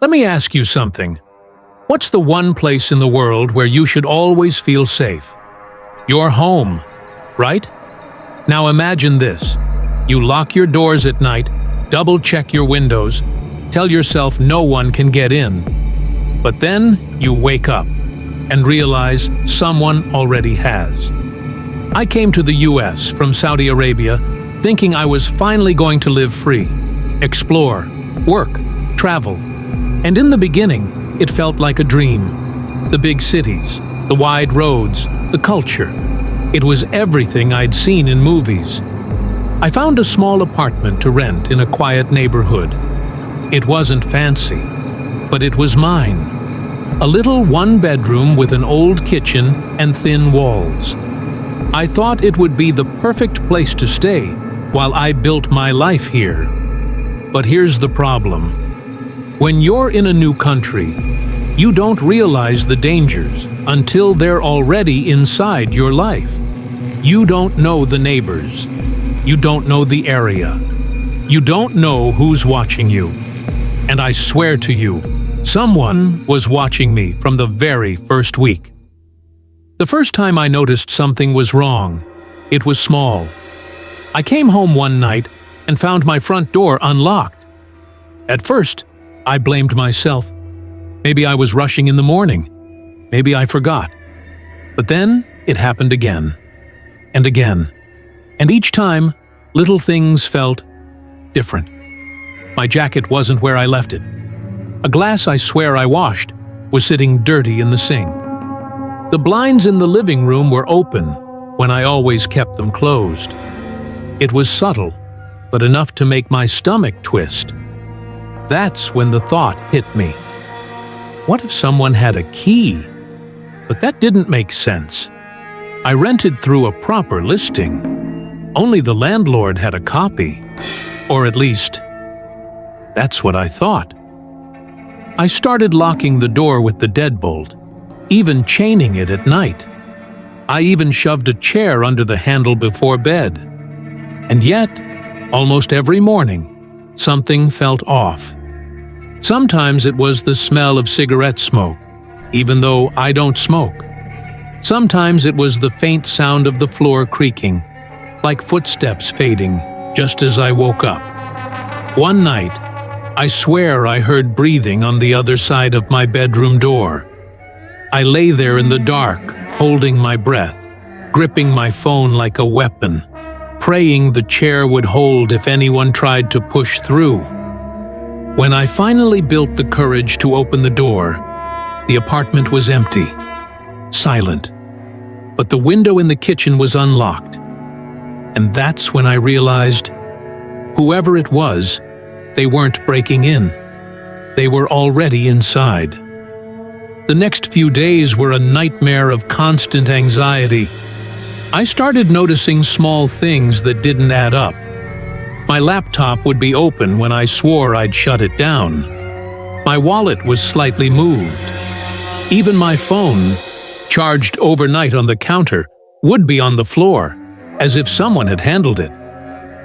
Let me ask you something. What's the one place in the world where you should always feel safe? Your home, right? Now imagine this. You lock your doors at night, double-check your windows, tell yourself no one can get in. But then you wake up and realize someone already has. I came to the US from Saudi Arabia thinking I was finally going to live free, explore, work, travel. And in the beginning, it felt like a dream. The big cities, the wide roads, the culture. It was everything I'd seen in movies. I found a small apartment to rent in a quiet neighborhood. It wasn't fancy, but it was mine. A little one-bedroom with an old kitchen and thin walls. I thought it would be the perfect place to stay while I built my life here. But here's the problem. When you're in a new country, you don't realize the dangers until they're already inside your life. You don't know the neighbors. You don't know the area. You don't know who's watching you. And I swear to you, someone was watching me from the very first week. The first time I noticed something was wrong, it was small. I came home one night and found my front door unlocked. At first, I blamed myself. Maybe I was rushing in the morning. Maybe I forgot. But then it happened again and again. And each time, little things felt different. My jacket wasn't where I left it. A glass I swear I washed was sitting dirty in the sink. The blinds in the living room were open when I always kept them closed. It was subtle, but enough to make my stomach twist. That's when the thought hit me. What if someone had a key? But that didn't make sense. I rented through a proper listing. Only the landlord had a copy. Or at least, that's what I thought. I started locking the door with the deadbolt, even chaining it at night. I even shoved a chair under the handle before bed. And yet, almost every morning, something felt off. Sometimes it was the smell of cigarette smoke, even though I don't smoke. Sometimes it was the faint sound of the floor creaking, like footsteps fading just as I woke up. One night, I swear I heard breathing on the other side of my bedroom door. I lay there in the dark, holding my breath, gripping my phone like a weapon, praying the chair would hold if anyone tried to push through. When I finally built the courage to open the door, the apartment was empty, silent, but the window in the kitchen was unlocked. And that's when I realized, whoever it was, they weren't breaking in. They were already inside. The next few days were a nightmare of constant anxiety. I started noticing small things that didn't add up. My laptop would be open when I swore I'd shut it down. My wallet was slightly moved. Even my phone, charged overnight on the counter, would be on the floor, as if someone had handled it.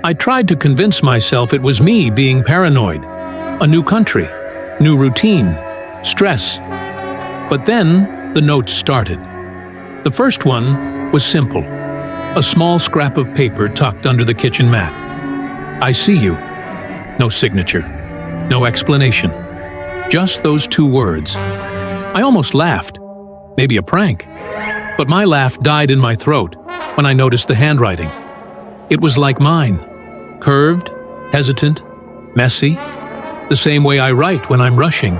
I tried to convince myself it was me being paranoid. A new country, new routine, stress. But then the notes started. The first one was simple. A small scrap of paper tucked under the kitchen mat. I see you. No signature. No explanation. Just those two words. I almost laughed. Maybe a prank. But my laugh died in my throat when I noticed the handwriting. It was like mine. Curved, hesitant, messy. The same way I write when I'm rushing.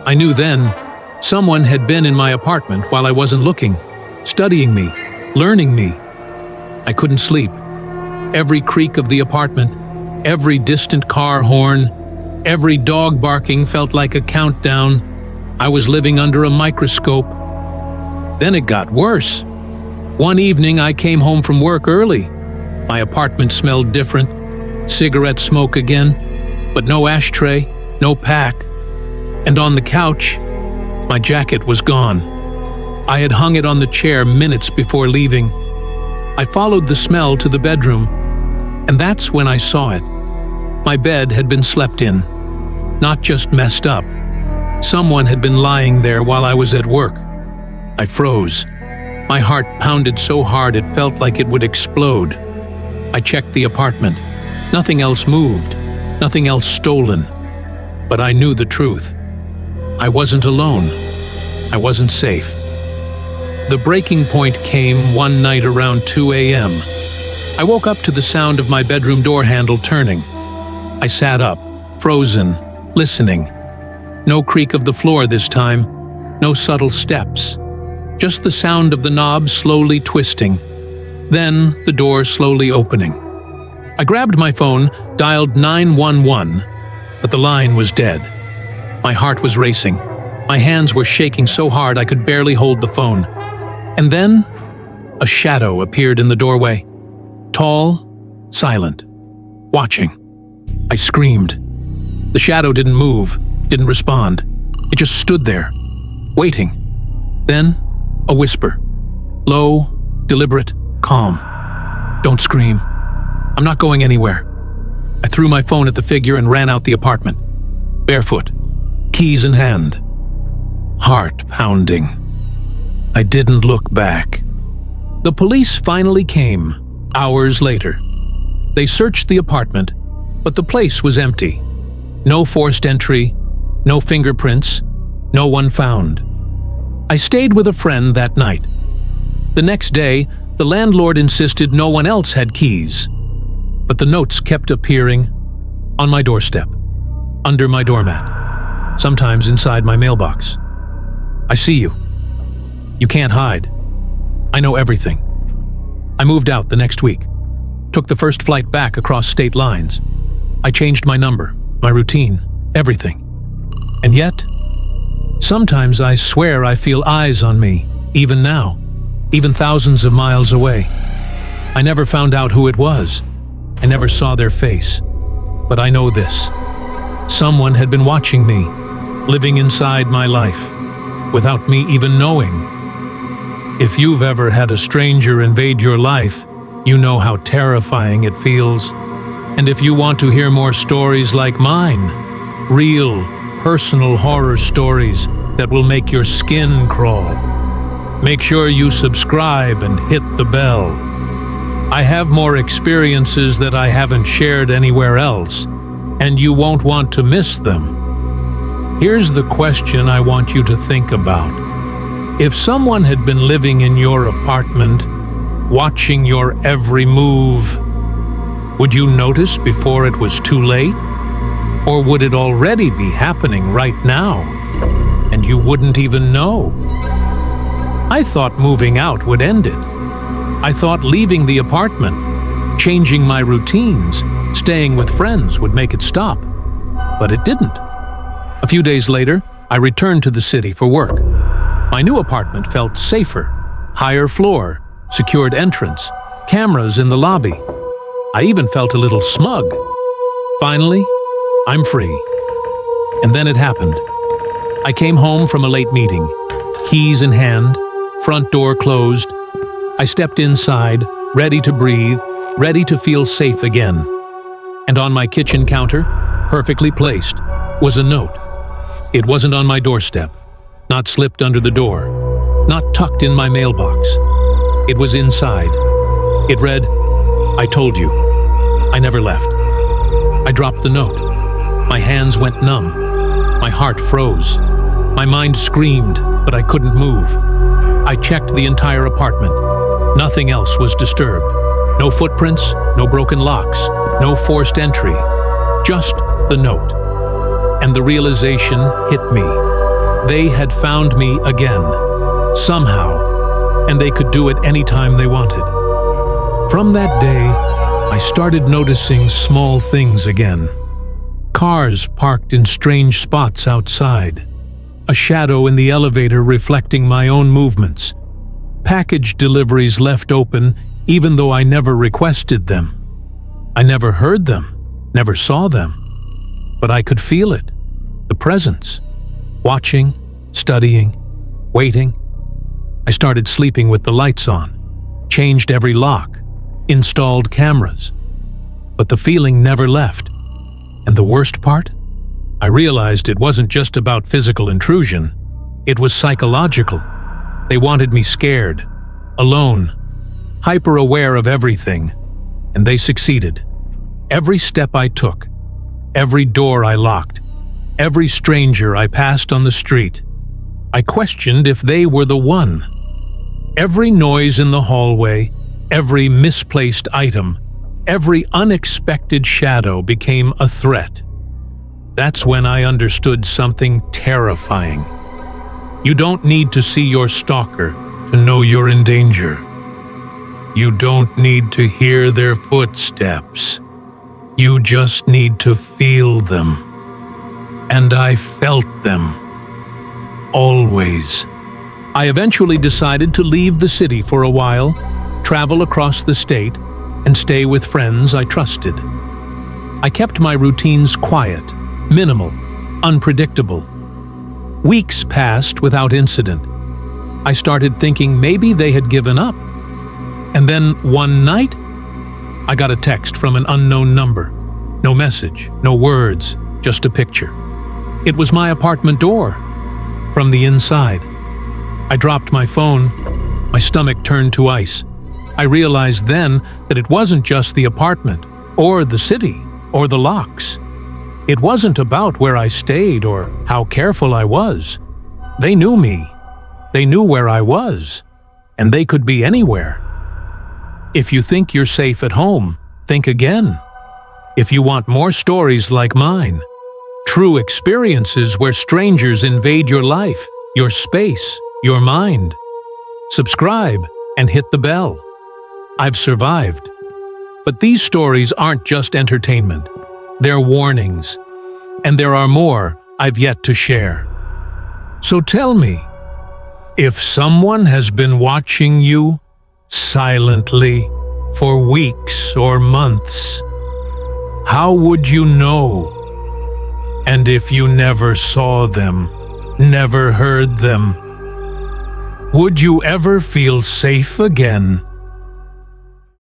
I knew then someone had been in my apartment while I wasn't looking, studying me, learning me. I couldn't sleep. Every creak of the apartment, every distant car horn, every dog barking felt like a countdown. I was living under a microscope. Then it got worse. One evening I came home from work early. My apartment smelled different. Cigarette smoke again, but no ashtray, no pack. And on the couch, my jacket was gone. I had hung it on the chair minutes before leaving. I followed the smell to the bedroom, and that's when I saw it. My bed had been slept in. Not just messed up, Someone had been lying there while I was at work. I froze. My heart pounded so hard it felt like it would explode. I checked the apartment. Nothing else moved, nothing else stolen. But I knew the truth. I wasn't alone. I wasn't safe. The breaking point came one night around 2 a.m. I woke up to the sound of my bedroom door handle turning. I sat up, frozen, listening. No creak of the floor this time, no subtle steps. Just the sound of the knob slowly twisting. Then the door slowly opening. I grabbed my phone, dialed 911, but the line was dead. My heart was racing. My hands were shaking so hard I could barely hold the phone. And then, a shadow appeared in the doorway. Tall, silent, watching. I screamed. The shadow didn't move, didn't respond. It just stood there, waiting. Then, a whisper. Low, deliberate, calm. Don't scream. I'm not going anywhere. I threw my phone at the figure and ran out the apartment. Barefoot, keys in hand. Heart pounding. I didn't look back. The police finally came, hours later. They searched the apartment, but the place was empty. No forced entry, no fingerprints, no one found. I stayed with a friend that night. The next day, the landlord insisted no one else had keys. But the notes kept appearing on my doorstep, under my doormat, sometimes inside my mailbox. I see you. You can't hide. I know everything. I moved out the next week, took the first flight back across state lines. I changed my number, my routine, everything. And yet, sometimes I swear I feel eyes on me, even now, even thousands of miles away. I never found out who it was. I never saw their face. But I know this. Someone had been watching me, living inside my life, without me even knowing. If you've ever had a stranger invade your life, you know how terrifying it feels. And if you want to hear more stories like mine, real, personal horror stories that will make your skin crawl, make sure you subscribe and hit the bell. I have more experiences that I haven't shared anywhere else, and you won't want to miss them. Here's the question I want you to think about. If someone had been living in your apartment, watching your every move, would you notice before it was too late? Or would it already be happening right now, and you wouldn't even know? I thought moving out would end it. I thought leaving the apartment, changing my routines, staying with friends would make it stop. But it didn't. A few days later, I returned to the city for work. My new apartment felt safer. Higher floor, secured entrance, cameras in the lobby. I even felt a little smug. Finally, I'm free. And then it happened. I came home from a late meeting, keys in hand, front door closed. I stepped inside, ready to breathe, ready to feel safe again. And on my kitchen counter, perfectly placed, was a note. It wasn't on my doorstep, not slipped under the door, not tucked in my mailbox. It was inside. It read, "I told you. I never left." I dropped the note. My hands went numb. My heart froze. My mind screamed, but I couldn't move. I checked the entire apartment. Nothing else was disturbed. No footprints, no broken locks, no forced entry. Just the note. And the realization hit me. They had found me again, somehow, and they could do it anytime they wanted. From that day, I started noticing small things again. Cars parked in strange spots outside. A shadow in the elevator reflecting my own movements. Package deliveries left open even though I never requested them. I never heard them, never saw them. But I could feel it, the presence. Watching, studying, waiting. I started sleeping with the lights on, changed every lock, installed cameras. But the feeling never left. And the worst part? I realized it wasn't just about physical intrusion. It was psychological. They wanted me scared, alone, hyper-aware of everything, and they succeeded. Every step I took, every door I locked, every stranger I passed on the street, I questioned if they were the one. Every noise in the hallway, every misplaced item, every unexpected shadow became a threat. That's when I understood something terrifying. You don't need to see your stalker to know you're in danger. You don't need to hear their footsteps. You just need to feel them. And I felt them. Always. I eventually decided to leave the city for a while, travel across the state, and stay with friends I trusted. I kept my routines quiet, minimal, unpredictable. Weeks passed without incident. I started thinking maybe they had given up. And then one night, I got a text from an unknown number. No message, no words, just a picture. It was my apartment door, from the inside. I dropped my phone. My stomach turned to ice. I realized then that it wasn't just the apartment, or the city, or the locks. It wasn't about where I stayed or how careful I was. They knew me. They knew where I was. And they could be anywhere. If you think you're safe at home, think again. If you want more stories like mine, true experiences where strangers invade your life, your space, your mind, subscribe and hit the bell. I've survived. But these stories aren't just entertainment. They're warnings. And there are more I've yet to share. So tell me, if someone has been watching you silently for weeks or months, how would you know? And if you never saw them, never heard them, would you ever feel safe again?